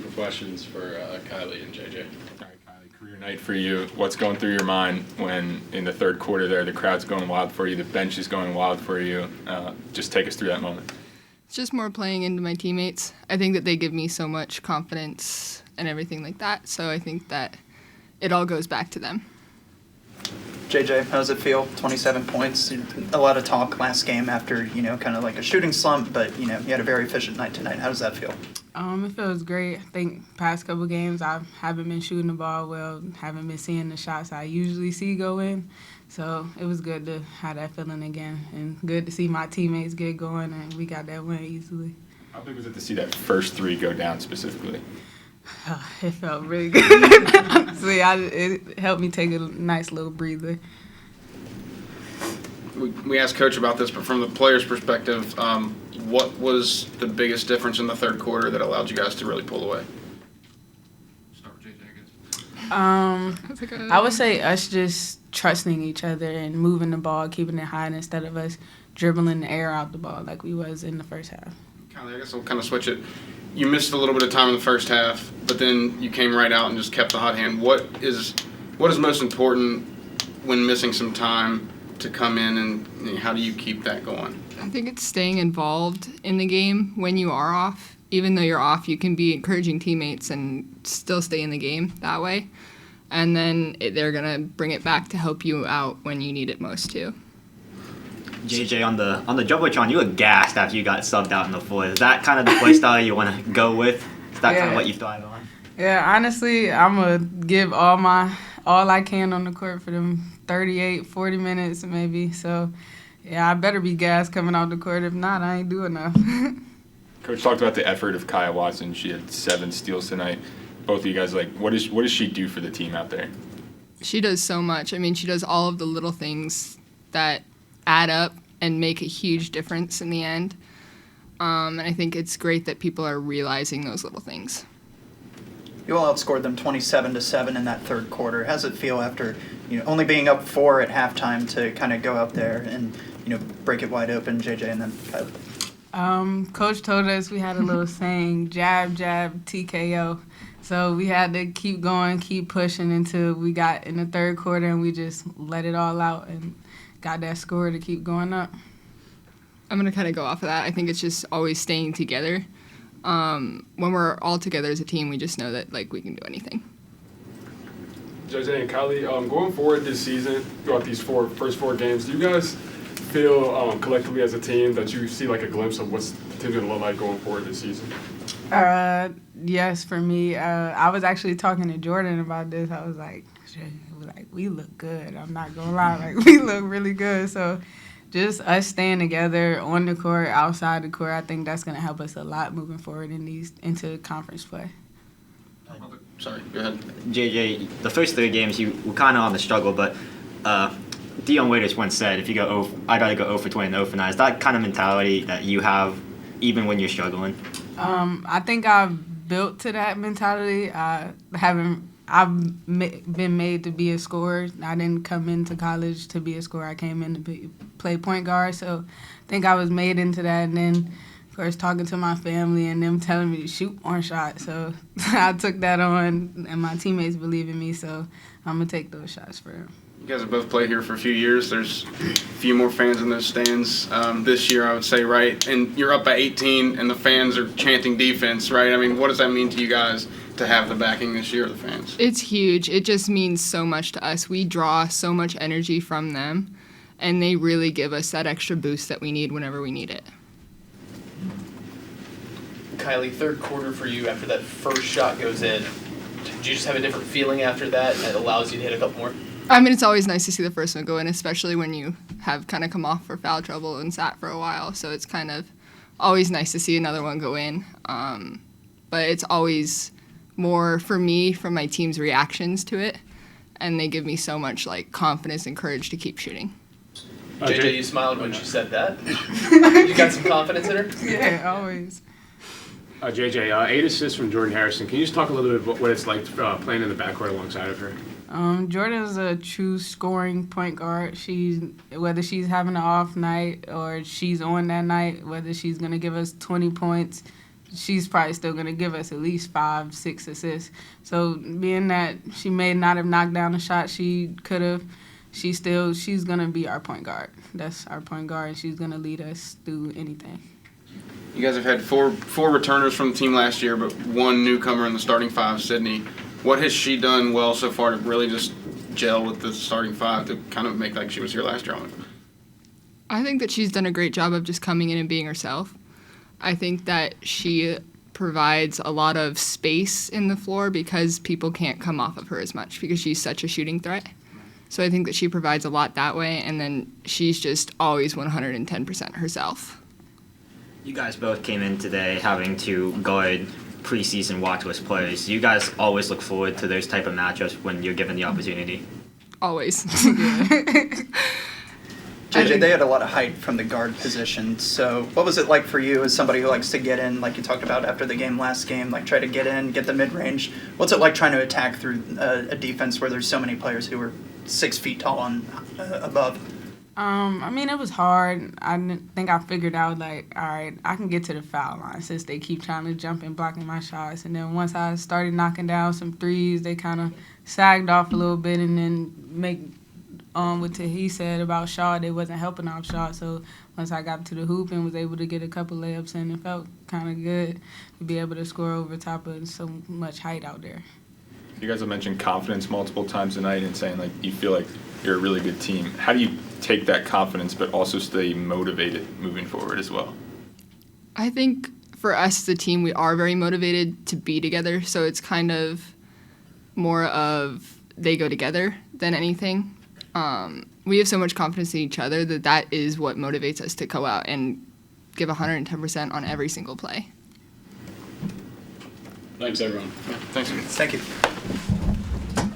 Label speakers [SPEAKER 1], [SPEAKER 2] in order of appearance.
[SPEAKER 1] couple questions for Kylee and JJ. All right, Kylee, career night for you. What's going through your mind when in the third quarter there, the crowd's going wild for you, the bench is going wild for you? Just take us through that moment.
[SPEAKER 2] It's just more playing into my teammates. I think that they give me so much confidence and everything like that, so I think that it all goes back to them.
[SPEAKER 3] JJ, how does it feel? 27 points. A lot of talk last game after, kind of like a shooting slump, but, you had a very efficient night tonight. How does that feel?
[SPEAKER 4] It feels great. I think past couple games I haven't been shooting the ball well, haven't been seeing the shots I usually see go in. So it was good to have that feeling again and good to see my teammates get going and we got that win easily.
[SPEAKER 1] How big was it to see that first three go down specifically?
[SPEAKER 4] It felt really good. Honestly, it helped me take a nice little breather.
[SPEAKER 5] We asked Coach about this, but from the players' perspective, what was the biggest difference in the third quarter that allowed you guys to really pull away? Start with JJ, I guess.
[SPEAKER 4] I would say us just trusting each other and moving the ball, keeping it high instead of us dribbling the air out the ball like we was in the first half.
[SPEAKER 5] Kylee, I guess I'll kind of switch it. You missed a little bit of time in the first half, but then you came right out and just kept the hot hand. What is most important when missing some time to come in, and how do you keep that going?
[SPEAKER 2] I think it's staying involved in the game when you are off. Even though you're off, you can be encouraging teammates and still stay in the game that way. And then they're going to bring it back to help you out when you need it most too.
[SPEAKER 6] JJ, on the Jumbotron, you were gassed after you got subbed out in the fourth. Is that kind of the play style you want to go with? Is that kind of what you thrive on?
[SPEAKER 4] Yeah, honestly, I'm going to give all I can on the court for them 38, 40 minutes maybe. So, yeah, I better be gassed coming out the court. If not, I ain't doing enough.
[SPEAKER 1] Coach talked about the effort of Kaya Watson. She had 7 steals tonight. Both of you guys, what does she do for the team out there?
[SPEAKER 2] She does so much. I mean, she does all of the little things that add up and make a huge difference in the end. And I think it's great that people are realizing those little things.
[SPEAKER 3] You all outscored them 27-7 in that third quarter. How does it feel after only being up 4 at halftime to kind of go out there and break it wide open, JJ, and then Kylee?
[SPEAKER 4] Coach told us we had a little saying, jab, jab, TKO. So we had to keep going, keep pushing until we got in the third quarter and we just let it all out and got that score to keep going up.
[SPEAKER 2] I'm going to kind of go off of that. I think it's just always staying together. When we're all together as a team, we just know that we can do anything.
[SPEAKER 7] JJ and Kylee, going forward this season, throughout these first four games, do you guys feel collectively as a team that you see a glimpse of what's the team going to look like going forward this season?
[SPEAKER 4] Yes, for me. I was actually talking to Jordan about this. I was like, we look good. I'm not going to lie. We look really good. So just us staying together on the court, outside the court, I think that's going to help us a lot moving forward into conference play.
[SPEAKER 5] Sorry, go ahead.
[SPEAKER 6] JJ, the first 3 games you were kind of on the struggle, but Dion Waiters once said, I got to go 0 for 20 and 0 for 9. Is that kind of mentality that you have even when you're struggling?
[SPEAKER 4] I think I've built to that mentality. I've been made to be a scorer. I didn't come into college to be a scorer. I came in to play point guard. So I think I was made into that. And then, of course, talking to my family and them telling me to shoot more shots. So I took that on, and my teammates believe in me. So I'm going to take those shots for them.
[SPEAKER 5] You guys have both played here for a few years. There's a few more fans in those stands this year, I would say, right? And you're up by 18, and the fans are chanting defense, right? I mean, what does that mean to you guys to have the backing this year of the fans?
[SPEAKER 2] It's huge. It just means so much to us. We draw so much energy from them, and they really give us that extra boost that we need whenever we need it.
[SPEAKER 8] Kylee, third quarter for you after that first shot goes in. Do you just have a different feeling after that and it allows you to hit a couple more?
[SPEAKER 2] I mean, it's always nice to see the first one go in, especially when you have kind of come off for foul trouble and sat for a while. So it's kind of always nice to see another one go in. But it's always more for me from my team's reactions to it, and they give me so much confidence and courage to keep shooting.
[SPEAKER 8] JJ, you smiled when she said that. You got some confidence in her?
[SPEAKER 4] Yeah, always.
[SPEAKER 7] JJ, 8 assists from Jordan Harrison. Can you just talk a little bit about what it's like playing in the backcourt alongside of her?
[SPEAKER 4] Jordan's a true scoring point guard. Whether she's having an off night or she's on that night, whether she's going to give us 20 points, she's probably still going to give us at least 5-6 assists. So being that she may not have knocked down a shot she could have, she's going to be our point guard. That's our point guard, and she's going to lead us through anything.
[SPEAKER 5] You guys have had four returners from the team last year, but one newcomer in the starting five, Sydney. What has she done well so far to really just gel with the starting five to kind of make like she was here last year on it?
[SPEAKER 2] I think that she's done a great job of just coming in and being herself. I think that she provides a lot of space in the floor because people can't come off of her as much because she's such a shooting threat. So I think that she provides a lot that way, and then she's just always 110% herself.
[SPEAKER 6] You guys both came in today having to guard preseason watch list players. Do you guys always look forward to those type of matchups when you're given the opportunity?
[SPEAKER 2] Always.
[SPEAKER 3] JJ, they had a lot of height from the guard position. So what was it like for you as somebody who likes to get in, like you talked about after the last game, like try to get in, get the mid-range? What's it like trying to attack through a defense where there's so many players who are 6 feet tall and above?
[SPEAKER 4] I mean, it was hard. I think I figured out, like, all right, I can get to the foul line since they keep trying to jump and blocking my shots. And then once I started knocking down some threes, they kind of sagged off a little bit and then make what he said about Shaw, they wasn't helping off Shaw. So once I got to the hoop and was able to get a couple layups in, it felt kind of good to be able to score over top of so much height out there.
[SPEAKER 1] You guys have mentioned confidence multiple times tonight and saying like you feel like you're a really good team. How do you take that confidence but also stay motivated moving forward as well?
[SPEAKER 2] I think for us as a team, we are very motivated to be together. So it's kind of more of they go together than anything. We have so much confidence in each other that is what motivates us to go out and give 110% on every single play.
[SPEAKER 9] Thanks, everyone.
[SPEAKER 5] Thanks.
[SPEAKER 3] Thank you.